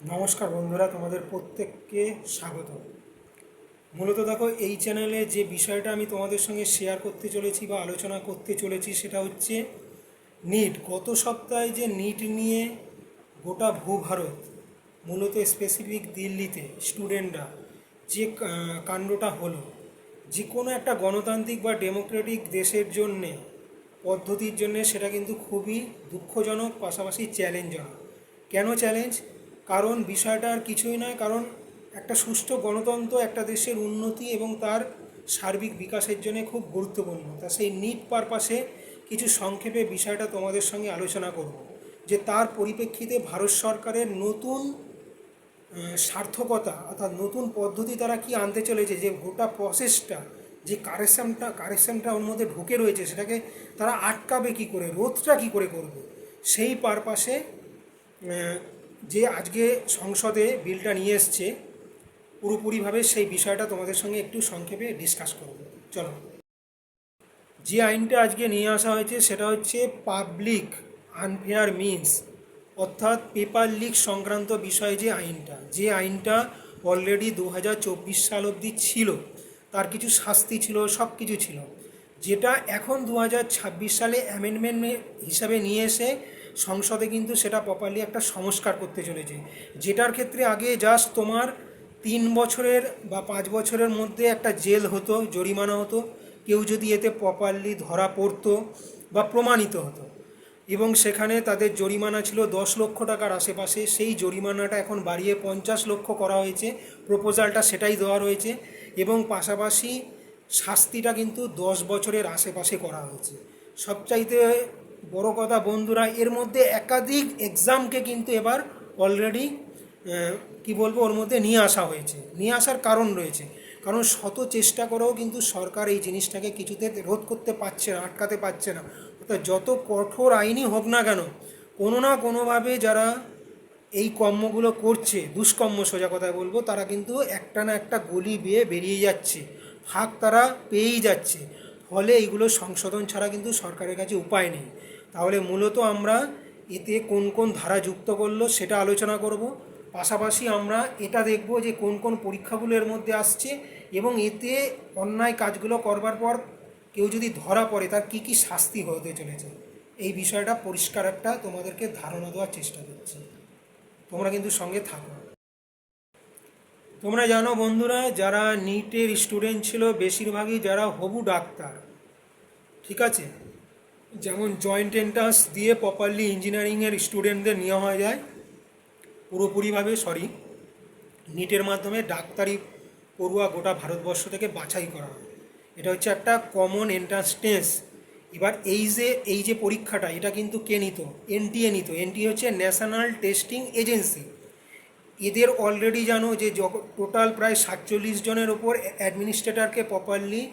নমস্কার বন্ধুরা, তোমাদের প্রত্যেককে স্বাগত। মূলত দেখো, এই চ্যানেলে যে বিষয়টা আমি তোমাদের সঙ্গে শেয়ার করতে চলেছি বা আলোচনা করতে চলেছি সেটা হচ্ছে নিট। গত সপ্তাহে যে নিট নিয়ে গোটা ভূভারত, মূলত স্পেসিফিক দিল্লিতে স্টুডেন্টরা যে কাণ্ডটা হলো, যে কোনো একটা গণতান্ত্রিক বা ডেমোক্রেটিক দেশের জন্যে, পদ্ধতির জন্যে সেটা কিন্তু খুবই দুঃখজনক, পাশাপাশি চ্যালেঞ্জজনক। কেন চ্যালেঞ্জ? কারণ বিষয়টা আর কিছুই নয়, কারণ একটা সুষ্ঠু গণতন্ত্র একটা দেশের উন্নতি এবং তার সার্বিক বিকাশের জন্য খুব গুরুত্বপূর্ণ। তা সেই নিট পারপাসে কিছু সংক্ষেপে বিষয়টা তোমাদের সঙ্গে আলোচনা করব, যে তার পরিপ্রেক্ষিতে ভারত সরকারের নতুন সার্থকতা অর্থাৎ নতুন পদ্ধতি তারা কি আনতে চলেছে, যে গোটা প্রসেসটা, যে কারেকশনটা ওর মধ্যে ঢুকে রয়েছে, সেটাকে তারা আটকাবে কি করে, রোধটা কি করে করবে, সেই পারপাসে যে আজকে সংসদে বিলটা নিয়ে এসছে, পুরোপুরিভাবে সেই বিষয়টা তোমাদের সঙ্গে একটু সংক্ষেপে ডিসকাস করব। চলো। যে আইনটা আজকে নিয়ে আসা হয়েছে সেটা হচ্ছে পাবলিক আনফেয়ার মিনস, অর্থাৎ পেপার লিক সংক্রান্ত বিষয়ে যে আইনটা অলরেডি 2024 সাল অবধি ছিল, তার কিছু শাস্তি ছিল, সব কিছু ছিল, যেটা এখন 2026 সালে অ্যামেন্ডমেন্ট হিসাবে নিয়ে এসে সংসদে কিন্তু সেটা প্রপারলি একটা সংস্কার করতে চলেছে। যেটার ক্ষেত্রে আগে জাস্ট তোমার 3 বছরের বা 5 বছরের মধ্যে একটা জেল হতো, জরিমানা হতো, কেউ যদি এতে প্রপারলি ধরা পড়তো বা প্রমাণিত হতো, এবং সেখানে তাদের জরিমানা ছিল 10 লক্ষ টাকার আশেপাশে। সেই জরিমানাটা এখন বাড়িয়ে 50 লক্ষ করা হয়েছে, প্রপোজালটা সেটাই দেওয়া রয়েছে, এবং পাশাপাশি শাস্তিটা কিন্তু 10 বছরের আশেপাশে করা হয়েছে। সবচাইতে বড় কথা বন্ধুরা, এর মধ্যে একাধিক এক্সামকে কিন্তু এবার অলরেডি কি বলবো, ওর মধ্যে নিয়ে আসা হয়েছে। নিয়ে আসার কারণ রয়েছে, কারণ শত চেষ্টা করেও কিন্তু সরকার এই জিনিসটাকে কিছুতে রোধ করতে পারছে না, আটকাতে পারছে না। অর্থাৎ যত কঠোর আইনই হোক না কেন, কোনো না কোনোভাবে যারা এই কর্মগুলো করছে, দুষ্কর্ম সোজা কথায় বলবো, তারা কিন্তু একটা না একটা গলি বেয়ে বেরিয়ে যাচ্ছে, ফাঁক তারা পেয়েই যাচ্ছে। ফলে এইগুলো সংশোধন ছাড়া কিন্তু সরকারের কাছে উপায় নেই। তাহলে মূলত আমরা এতে কোন কোন ধারা যুক্ত করলো সেটা আলোচনা করব। পাশাপাশি আমরা এটা দেখব যে কোন কোন পরীক্ষাগুলো এর মধ্যে আসছে, এবং এতে অন্যায় কাজগুলো করবার পর কেউ যদি ধরা পড়ে তার কি কি শাস্তি হতে চলেছে, এই বিষয়টা পরিষ্কার একটা তোমাদেরকে ধারণা দেওয়ার চেষ্টা করছি। তোমরা কিন্তু সঙ্গে থাকো। তোমরা জানো বন্ধুরা, যারা নিটের স্টুডেন্ট ছিল বেশিরভাগই যারা হবু ডাক্তার, ঠিক আছে, যেমন জয়েন্ট এন্ট্রান্স দিয়ে প্রপারলি ইঞ্জিনিয়ারিংয়ের স্টুডেন্টদের নেওয়া হয়ে যায় পুরোপুরিভাবে, নিটের মাধ্যমে ডাক্তারি পড়ুয়া গোটা ভারতবর্ষ থেকে বাছাই করা হয়। এটা হচ্ছে একটা কমন এন্ট্রান্স টেস্ট। এবার এই যে পরীক্ষাটা, এটা কিন্তু কে নিত? এনটিএ নিত। এনটিএ হচ্ছে ন্যাশনাল টেস্টিং এজেন্সি। এদের অলরেডি জানো যে টোটাল প্রায় 47 জনের ওপর অ্যাডমিনিস্ট্রেটরকে প্রপারলি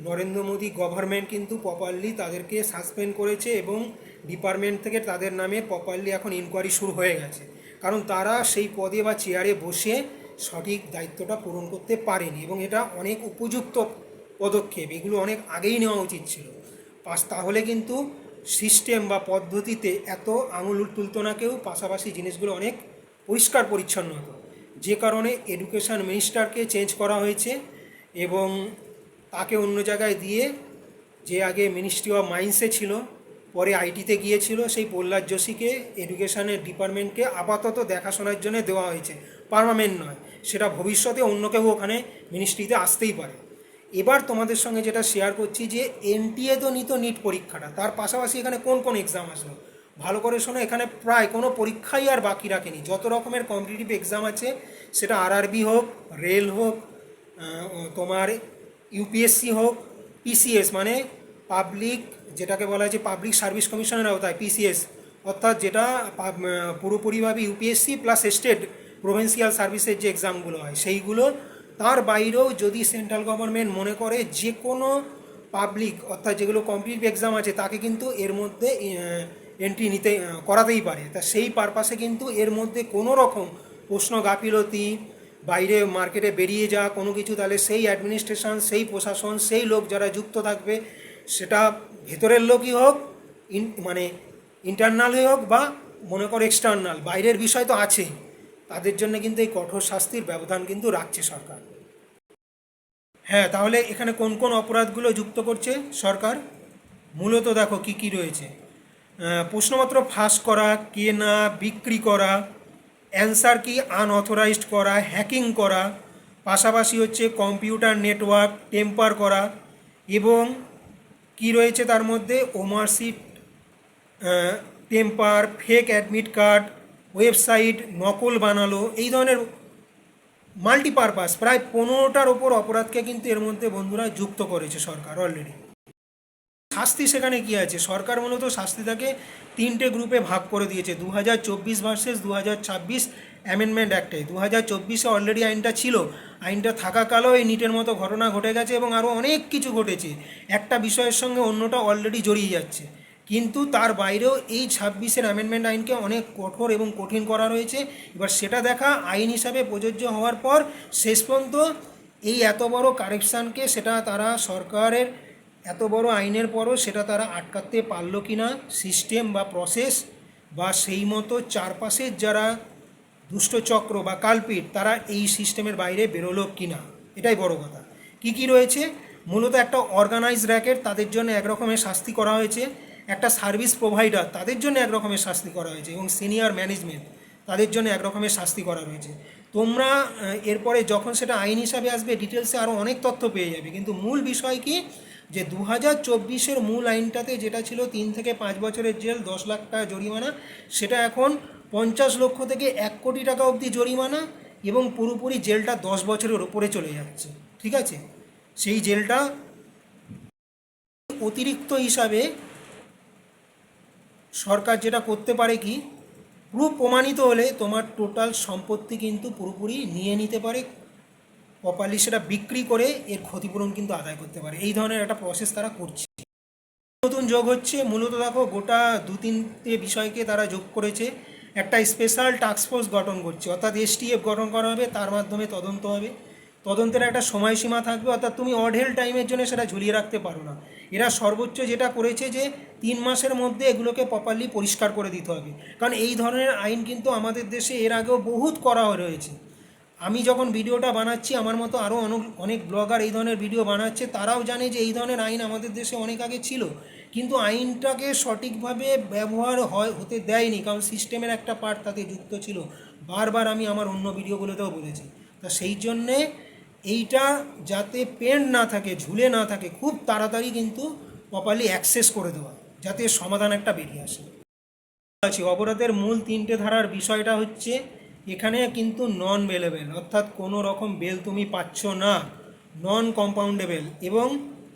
নরেন্দ্র মোদী গভর্নমেন্ট কিন্তু প্রপারলি তাদেরকে সাসপেন্ড করেছে, এবং ডিপার্টমেন্ট থেকে তাদের নামে প্রপারলি এখন ইনকোয়ারি শুরু হয়ে গেছে, কারণ তারা সেই পদে বা চেয়ারে বসে সঠিক দায়িত্বটা পূরণ করতে পারেনি, এবং এটা অনেক উপযুক্ত পদক্ষেপ, এগুলো অনেক আগেই নেওয়া উচিত ছিল। তাহলে কিন্তু সিস্টেম বা পদ্ধতিতে এত আঙুল তুলতো না কেউ, পাশাপাশি জিনিসগুলো অনেক পরিষ্কার পরিচ্ছন্ন হতো। যে কারণে এডুকেশন মিনিস্টারকে চেঞ্জ করা হয়েছে, এবং তাকে অন্য জায়গায় দিয়ে, যে আগে মিনিস্ট্রি অফ মাইন্সে ছিল, পরে আইটিতে গিয়েছিল, সেই প্রহ্লাদ যোশীকে এডুকেশনের ডিপার্টমেন্টকে আপাতত দেখাশোনার জন্য দেওয়া হয়েছে, পার্মানেন্ট নয়। সেটা ভবিষ্যতে অন্য কেউ ওখানে মিনিস্ট্রিতে আসতেই পারে। এবার তোমাদের সঙ্গে যেটা শেয়ার করছি, যে এনটিএ তো নিত নিট পরীক্ষাটা, তার পাশাপাশি এখানে কোন কোন এক্সাম আসলো ভালো করে শোনো। এখানে প্রায় কোনো পরীক্ষাই আর বাকি রাখেনি। যত রকমের কম্পিটিটিভ এক্সাম আছে, সেটা আরআরবি হোক, রেল হোক, তোমার ইউপিএসসি হোক, পিসিএস মানে পাবলিক, যেটাকে বলা হয় যে পাবলিক সার্ভিস কমিশনের আওতায় পিসিএস, অর্থাৎ যেটা পুরোপুরিভাবে ইউপিএসসি প্লাস স্টেট প্রভিন্সিয়াল সার্ভিসের যে এক্সামগুলো হয় সেইগুলো। তার বাইরেও যদি সেন্ট্রাল গভর্নমেন্ট মনে করে যে কোনো পাবলিক, অর্থাৎ যেগুলো কম্পিটিটিভ এক্সাম আছে, তাকে কিন্তু এর মধ্যে এন্ট্রি নিতে করাতেই পারে। তা সেই পারপাসে কিন্তু এর মধ্যে কোনো রকম প্রশ্ন গাফিলতি, বাইরে মার্কেটে বেরিয়ে যাওয়া কোনো কিছু, তাহলে সেই অ্যাডমিনিস্ট্রেশন, সেই প্রশাসন, সেই লোক যারা যুক্ত থাকবে, সেটা ভেতরের লোকই হোক, মানে ইন্টারনাল হোক বা মনে করো এক্সটার্নাল, বাইরের বিষয় তো আছেই। তাদের জন্য কিন্তু এই কঠোর শাস্তির ব্যবধান কিন্তু রাখছে সরকার। হ্যাঁ, তাহলে এখানে কোন কোন অপরাধগুলো যুক্ত করছে সরকার? মূলত দেখো কি কি রয়েছে। প্রশ্নপত্র ফাঁস করা, কেনা, বিক্রি করা, অ্যান্সার কি আনঅথরাইজড করা, হ্যাকিং করা, পাশাপাশি হচ্ছে কম্পিউটার নেটওয়ার্ক টেম্পার করা, এবং কি রয়েছে তার মধ্যে OMR sheet tamper, fake admit card, website নকল বানালো, এই ধরনের মাল্টিপারপাস প্রায় 15টার ওপর অপরাধকে কিন্তু এর মধ্যে বন্ধুরা যুক্ত করেছে সরকার অলরেডি। শাস্তি সেখানে কি আছে? সরকার মূলত শাস্তিটাকে 3টে গ্রুপে ভাগ করে দিয়েছে 2024 ভার্সেস 2026 অ্যামেন্ডমেন্ট অ্যাক্টে। 2024-এ অলরেডি আইনটা ছিল, আইনটা থাকাকালেও এই নিটের মতো ঘটনা ঘটে গেছে এবং আরও অনেক কিছু ঘটেছে, একটা বিষয়ের সঙ্গে অন্যটা অলরেডি জড়িয়ে যাচ্ছে। কিন্তু তার বাইরেও এই 26-এর অ্যামেন্ডমেন্ট আইনকে অনেক কঠোর এবং কঠিন করা রয়েছে। এবার সেটা দেখা আইন হিসাবে প্রযোজ্য হওয়ার পর শেষ পর্যন্ত এই এত বড় কারেকশানকে সেটা তারা সরকারের এত বড় আইনের পরও সেটা তারা আটকাতে পারলো কি না, সিস্টেম বা প্রসেস বা সেই মতো চারপাশের যারা দুষ্টচক্র বা কালপিট তারা এই সিস্টেমের বাইরে বেরোলো কি না, এটাই বড় কথা। কি কি রয়েছে? মূলত একটা অর্গানাইজ র্যাকেট, তাদের জন্য একরকমের শাস্তি করা হয়েছে। একটা সার্ভিস প্রোভাইডার, তাদের জন্য একরকমের শাস্তি করা হয়েছে, এবং সিনিয়র ম্যানেজমেন্ট তাদের জন্য একরকমের শাস্তি করা হয়েছে। তোমরা এরপরে যখন সেটা আইন হিসাবে আসবে ডিটেলসে আরও অনেক তথ্য পেয়ে যাবে। কিন্তু মূল বিষয় কি, যে 2024-এর মূল আইনটাতে যেটা ছিল 3 থেকে 5 বছরের জেল, 10 লাখ টাকা জরিমানা, সেটা এখন 50 লক্ষ থেকে 1 কোটি টাকা অবধি জরিমানা, এবং পুরোপুরি জেলটা 10 বছরের ওপরে চলে যাচ্ছে। ঠিক আছে, সেই জেলটা অতিরিক্ত হিসাবে সরকার যেটা করতে পারে কি, প্রুফ প্রমাণিত হলে তোমার টোটাল সম্পত্তি কিন্তু পুরোপুরি নিয়ে নিতে পারে, প্রপারলি সেটা বিক্রি করে এর ক্ষতিপূরণ কিন্তু আদায় করতে পারে। এই ধরনের একটা প্রসেস তারা করছে। নতুন যোগ হচ্ছে মূলত দেখো গোটা 2-3টে বিষয়কে তারা যোগ করেছে। একটা স্পেশাল টাস্কফোর্স গঠন করছে, অর্থাৎ এসটিএফ গঠন করা হবে, তার মাধ্যমে তদন্ত হবে। তদন্তের একটা সময়সীমা থাকবে, অর্থাৎ তুমি অঢেল টাইমের জন্য সেটা ঝুলিয়ে রাখতে পারো না। এরা সর্বোচ্চ যেটা করেছে যে 3 মাসের মধ্যে এগুলোকে প্রপারলি পরিষ্কার করে দিতে হবে, কারণ এই ধরনের আইন কিন্তু আমাদের দেশে এর আগেও বহুত করা রয়েছে। আমি যখন ভিডিওটা বানাচ্ছি, আমার মতো আরও অনেক ব্লগার এই ধরনের ভিডিও বানাচ্ছে, তারাও জানে যে এই ধরনের আইন আমাদের দেশে অনেক আগে ছিল, কিন্তু আইনটাকে সঠিকভাবে ব্যবহার হতে দেয়নি, কারণ সিস্টেমের একটা পার্ট তাতে যুক্ত ছিল। বারবার আমি আমার অন্য ভিডিওগুলোতেও বলেছি। তা সেই জন্যে এইটা যাতে পেন্ড না থাকে, ঝুলে না থাকে, খুব তাড়াতাড়ি কিন্তু প্রপারলি অ্যাক্সেস করে দেওয়া, যাতে সমাধান একটা বেরিয়ে আসে। অপরাধের মূল 3টে ধারার বিষয়টা হচ্ছে এখানে কিন্তু নন বেলেবেল, অর্থাৎ কোনো রকম বেল তুমি পাচ্ছ না, নন কম্পাউন্ডেবল এবং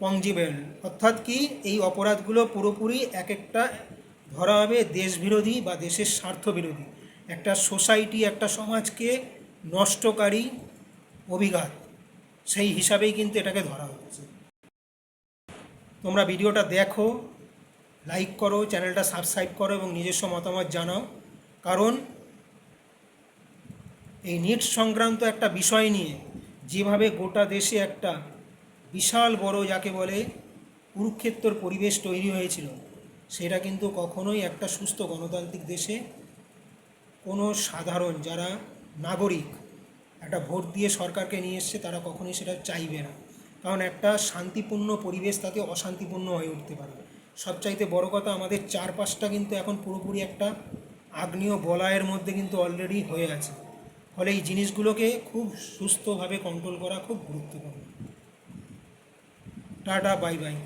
পঞ্জিবেল, অর্থাৎ কি এই অপরাধগুলো পুরোপুরি এক একটা ধরা হবে দেশবিরোধী বা দেশের স্বার্থ বিরোধী, একটা সোসাইটি একটা সমাজকে নষ্টকারী অভিঘাত, সেই হিসাবেই কিন্তু এটাকে ধরা হচ্ছে। তোমরা ভিডিওটা দেখো, লাইক করো, চ্যানেলটা সাবস্ক্রাইব করো এবং নিজস্ব মতামত জানাও, কারণ এই নিট সংক্রান্ত একটা বিষয় নিয়ে যেভাবে গোটা দেশে একটা বিশাল বড় যাকে বলে কুরুক্ষেত্রর পরিবেশ তৈরি হয়েছিল, সেটা কিন্তু কখনোই একটা সুস্থ গণতান্ত্রিক দেশে কোনো সাধারণ যারা নাগরিক একটা ভোট দিয়ে সরকারকে নিয়ে এসছে তারা কখনোই সেটা চাইবে না, কারণ একটা শান্তিপূর্ণ পরিবেশ তাতে অশান্তিপূর্ণ হয়ে উঠতে পারে। সবচাইতে বড় কথা, আমাদের চারপাশটা কিন্তু এখন পুরোপুরি একটা আগ্নেয় বলয়ের মধ্যে কিন্তু অলরেডি হয়ে আছে, ফলে এই জিনিসগুলোকে খুব সুস্থভাবে কন্ট্রোল করা খুব গুরুত্বপূর্ণ। Tata, bye bye.